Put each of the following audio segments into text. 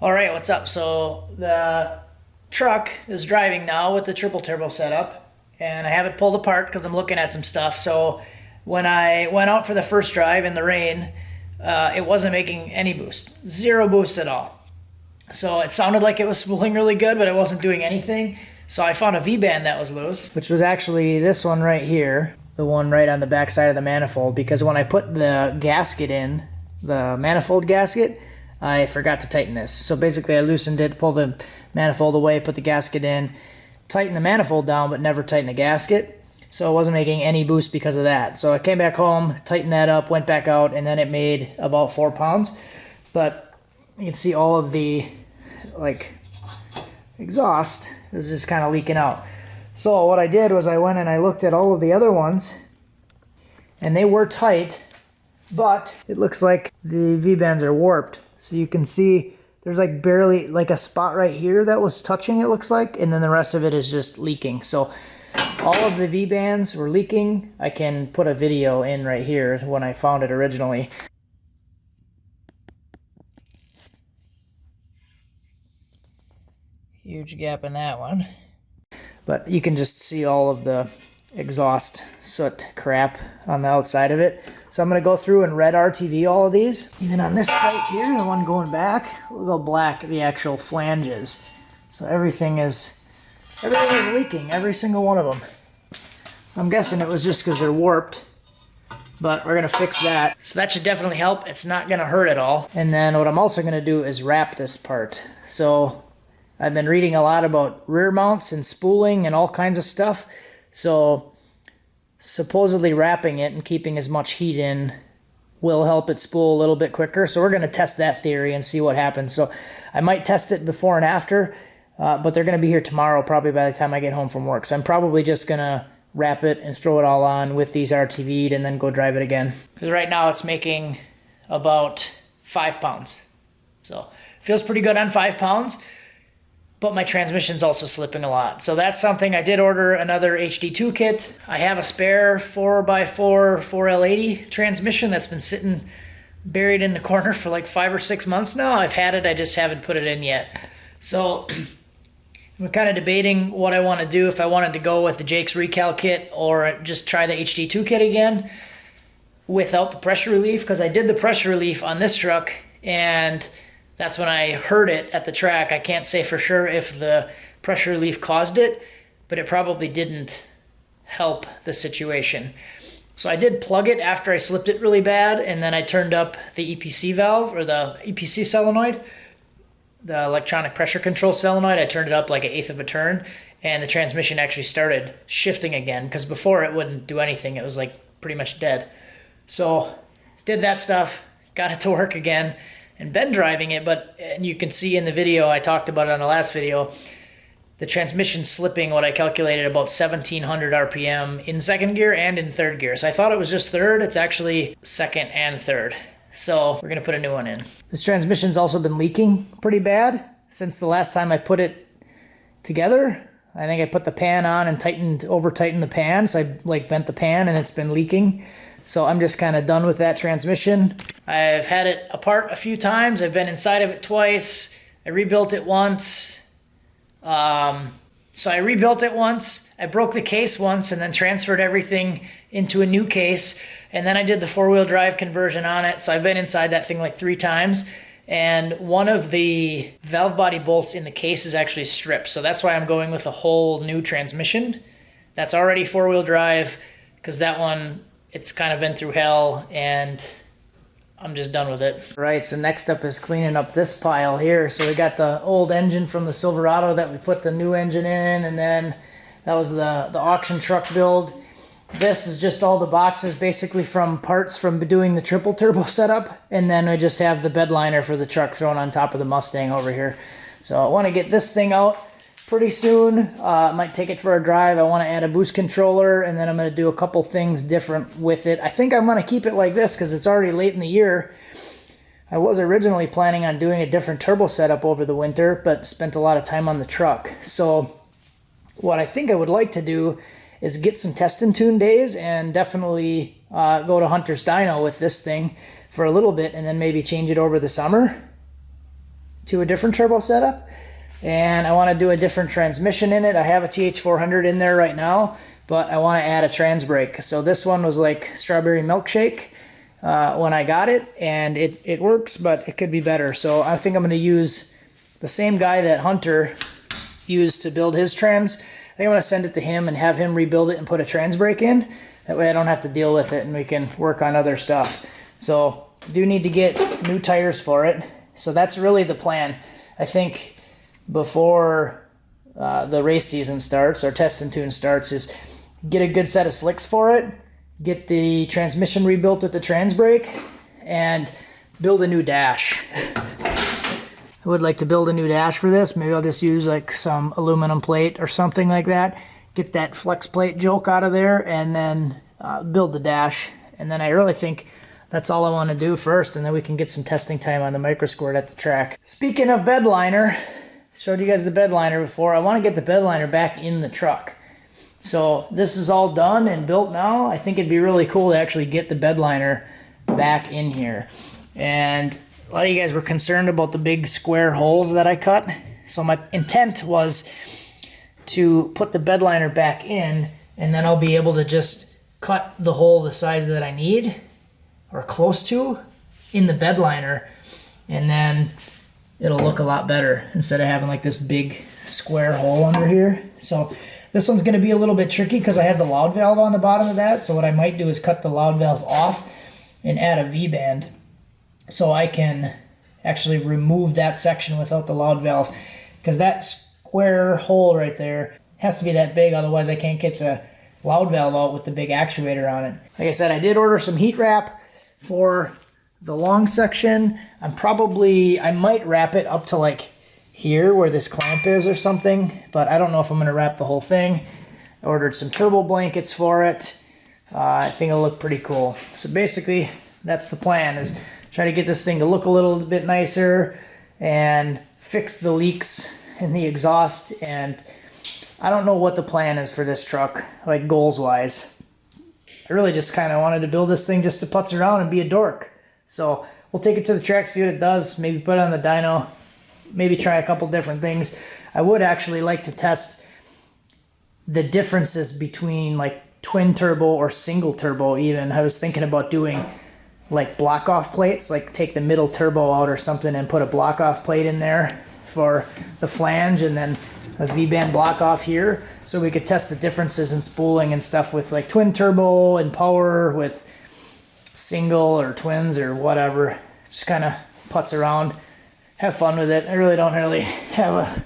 All right, what's up? So the truck is driving now with the triple turbo setup, and I have it pulled apart because I'm looking at some stuff. So when I went out for the first drive in the rain, it wasn't making any boost, zero boost at all. So it sounded like it was spooling really good, but it wasn't doing anything. So I found a V-band that was loose, which was actually this one right here, the one right on the back side of the manifold, because when I put the gasket in, the manifold gasket, I forgot to tighten this. So basically I loosened it, pulled the manifold away, put the gasket in, tightened the manifold down, but never tightened the gasket. So it wasn't making any boost because of that. So I came back home, tightened that up, went back out, and then it made about 4 pounds. But you can see all of the exhaust is just kind of leaking out. So what I did was I went and I looked at all of the other ones, and they were tight, but it looks like the V-bands are warped. So you can see there's like barely like a spot right here that was touching, it looks like, and then the rest of it is just leaking. So all of the V-bands were leaking. I can put a video in right here when I found it originally. Huge gap in that one. But you can just see all of the exhaust soot crap on the outside of it. So I'm going to go through and red RTV all of these. Even on this side here, the one going back, look how black the actual flange is. So everything is leaking, every single one of them. So I'm guessing it was just because they're warped, but we're going to fix that. So that should definitely help. It's not going to hurt at all. And then what I'm also going to do is wrap this part. So I've been reading a lot about rear mounts and spooling and all kinds of stuff. So supposedly wrapping it and keeping as much heat in will help it spool a little bit quicker. So we're going to test that theory and see what happens. So I might test it before and after, but they're going to be here tomorrow probably by the time I get home from work. So I'm probably just going to wrap it and throw it all on with these RTV'd and then go drive it again. Because right now it's making about 5 pounds. So feels pretty good on 5 pounds. But my transmission's also slipping a lot. So that's something. I did order another HD2 kit. I have a spare 4x4 4L80 transmission that's been sitting buried in the corner for like 5 or 6 months now. I've had it, I just haven't put it in yet. So I'm kind of debating what I want to do, if I wanted to go with the Jake's Recal kit or just try the HD2 kit again without the pressure relief, because I did the pressure relief on this truck and that's when I heard it at the track. I can't say for sure if the pressure relief caused it, but it probably didn't help the situation. So I did plug it after I slipped it really bad, and then I turned up the EPC valve, or the EPC solenoid, the electronic pressure control solenoid. I turned it up like 1/8 of a turn, and the transmission actually started shifting again, because before it wouldn't do anything. It was like pretty much dead. So did that stuff, got it to work again, and been driving it, and you can see in the video, I talked about it on the last video, the transmission slipping what I calculated about 1700 RPM in second gear and in third gear. So I thought it was just third. It's actually second and third. So we're gonna put a new one in. This transmission's also been leaking pretty bad since the last time I put it together. I think I put the pan on and over-tightened the pan, so I bent the pan and it's been leaking. So I'm just kind of done with that transmission. I've had it apart a few times. I've been inside of it twice. I rebuilt it once. So I rebuilt it once. I broke the case once and then transferred everything into a new case. And then I did the 4-wheel drive conversion on it. So I've been inside that thing like 3 times. And one of the valve body bolts in the case is actually stripped. So that's why I'm going with a whole new transmission. That's already 4-wheel drive, because that one, it's kind of been through hell, and I'm just done with it. Right, so next up is cleaning up this pile here. So we got the old engine from the Silverado that we put the new engine in, and then that was the auction truck build. This is just all the boxes basically from parts from doing the triple turbo setup, and then we just have the bed liner for the truck thrown on top of the Mustang over here. So I want to get this thing out pretty soon. I might take it for a drive. I want to add a boost controller, and then I'm going to do a couple things different with it. I think I'm going to keep it like this because it's already late in the year. I was originally planning on doing a different turbo setup over the winter, but spent a lot of time on the truck. So what I think I would like to do is get some test and tune days and definitely go to Hunter's Dyno with this thing for a little bit, and then maybe change it over the summer. to a different turbo setup. And I want to do a different transmission in it. I have a TH400 in there right now, but I want to add a trans brake. So this one was like strawberry milkshake when I got it, and it works, but it could be better. So I think I'm going to use the same guy that Hunter used to build his trans. I think I'm going to send it to him and have him rebuild it and put a trans brake in. That way I don't have to deal with it and we can work on other stuff. So I do need to get new tires for it. So that's really the plan. I think before the race season starts or test and tune starts is get a good set of slicks for it, get the transmission rebuilt with the trans brake, and build a new dash. I would like to build a new dash for this. Maybe I'll just use like some aluminum plate or something like that. Get that flex plate joke out of there and then build the dash. And then I really think that's all I want to do first, and then we can get some testing time on the microsquirt at the track. Speaking of bed liner, showed you guys the bed liner before. I want to get the bed liner back in the truck. So this is all done and built now. I think it'd be really cool to actually get the bed liner back in here. And a lot of you guys were concerned about the big square holes that I cut. So my intent was to put the bed liner back in, and then I'll be able to just cut the hole the size that I need or close to in the bed liner, and then it'll look a lot better instead of having like this big square hole under here. So this one's going to be a little bit tricky because I have the loud valve on the bottom of that. So what I might do is cut the loud valve off and add a V-band so I can actually remove that section without the loud valve, because that square hole right there has to be that big, otherwise I can't get the loud valve out with the big actuator on it. Like I said, I did order some heat wrap for the long section. I might wrap it up to like here where this clamp is or something, but I don't know if I'm going to wrap the whole thing. I ordered some turbo blankets for it. I think it'll look pretty cool. So basically that's the plan, is try to get this thing to look a little bit nicer and fix the leaks in the exhaust. And I don't know what the plan is for this truck, like goals wise. I really just kind of wanted to build this thing just to putz around and be a dork. So we'll take it to the track, see what it does, maybe put it on the dyno, maybe try a couple different things. I would actually like to test the differences between like twin turbo or single turbo even. I was thinking about doing like block off plates, like take the middle turbo out or something and put a block off plate in there for the flange, and then a V-band block off here, so we could test the differences in spooling and stuff with like twin turbo and power with single or twins or whatever. Just kind of putz around, have fun with it. I really don't have a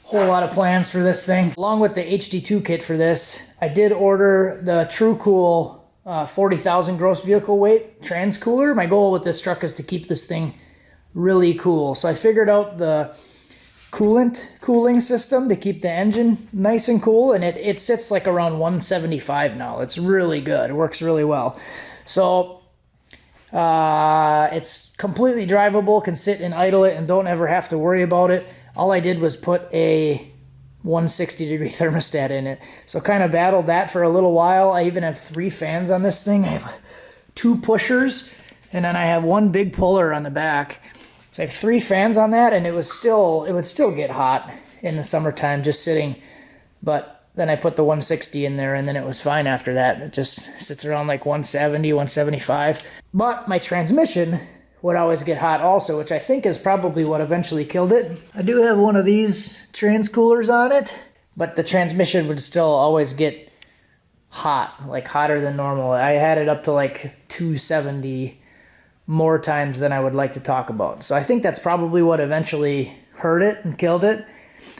whole lot of plans for this thing. Along with the HD2 kit for this, I did order the True Cool 40,000 gross vehicle weight trans cooler. My goal with this truck is to keep this thing really cool. So I figured out the cooling system to keep the engine nice and cool, and it sits like around 175 now. It's really good. It works really well. So it's completely drivable, can sit and idle it and don't ever have to worry about it. All I did was put a 160 degree thermostat in it. So kind of battled that for a little while. I even have 3 fans on this thing. I have 2 pushers, and then I have 1 big puller on the back. So I have 3 fans on that, and it would still get hot in the summertime just sitting. But then I put the 160 in there, and then it was fine after that. It just sits around like 170, 175. But my transmission would always get hot also, which I think is probably what eventually killed it. I do have one of these trans coolers on it, but the transmission would still always get hot, like hotter than normal. I had it up to like 270 more times than I would like to talk about. So I think that's probably what eventually hurt it and killed it.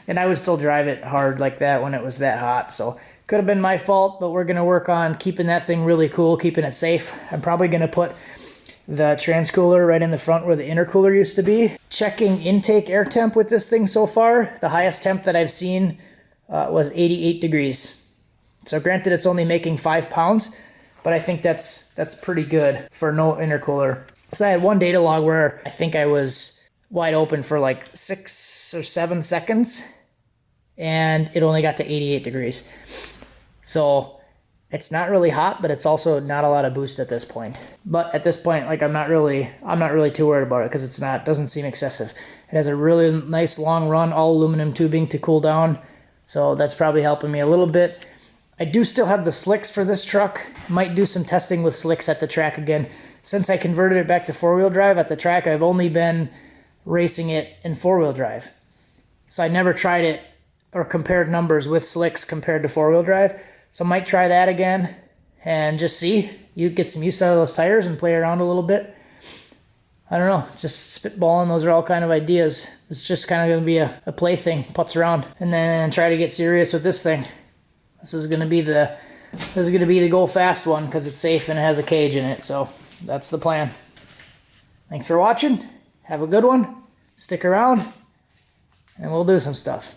And I would still drive it hard like that when it was that hot. So could have been my fault, but we're going to work on keeping that thing really cool, keeping it safe. I'm probably going to put the trans cooler right in the front where the intercooler used to be. Checking intake air temp with this thing so far, the highest temp that I've seen was 88 degrees. So granted, it's only making 5 pounds, but I think that's pretty good for no intercooler. So I had one data log where I think I was wide open for like 6 or 7 seconds, and it only got to 88 degrees. So it's not really hot, but it's also not a lot of boost at this point. But at this point, like I'm not really too worried about it because doesn't seem excessive. It has a really nice long run, all aluminum tubing to cool down. So that's probably helping me a little bit. I do still have the slicks for this truck. Might do some testing with slicks at the track again. Since I converted it back to four-wheel drive at the track, I've only been racing it in four-wheel drive. So I never tried it or compared numbers with slicks compared to four-wheel drive. So I might try that again and just see. You get some use out of those tires and play around a little bit. I don't know, just spitballing. Those are all kind of ideas. It's just kind of going to be a play thing, putz around, and then try to get serious with this thing. This is going to be the go fast one because it's safe and it has a cage in it. So that's the plan. Thanks for watching. Have a good one. Stick around and we'll do some stuff.